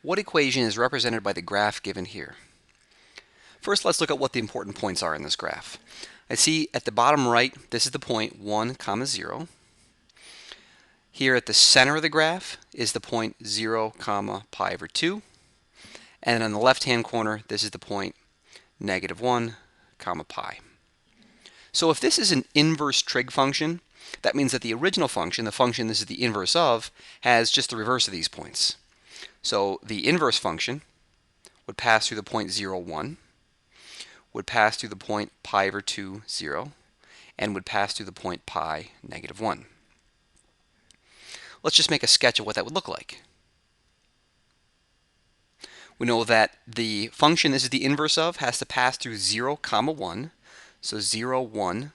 What equation is represented by the graph given here? First, let's look at what the important points are in this graph. I see at the bottom right, this is the point 1, 0. Here at the center of the graph is the point 0, pi over 2. And on the left-hand corner, this is the point -1, pi. So if this is an inverse trig function, that means that the original function, the function this is the inverse of, has just the reverse of these points. So the inverse function would pass through the point 0, 1, would pass through the point pi over 2, 0, and would pass through the point pi, -1. Let's just make a sketch of what that would look like. We know that the function this is the inverse of has to pass through 0, 1, so 0, 1.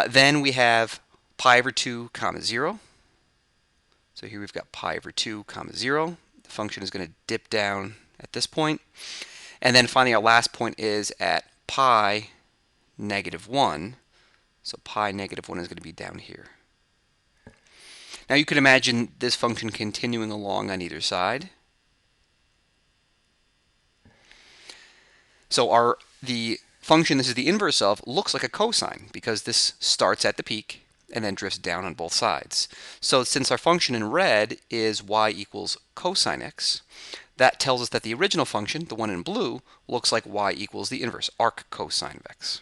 Then we have pi over 2, 0. So here we've got pi over 2, 0. The function is going to dip down at this point. And then finally our last point is at pi, -1. So pi, -1 is going to be down here. Now you can imagine this function continuing along on either side. So the function this is the inverse of looks like a cosine because this starts at the peak and then drifts down on both sides. So since our function in red is y equals cosine x, that tells us that the original function, the one in blue, looks like y equals the inverse, arc cosine of x.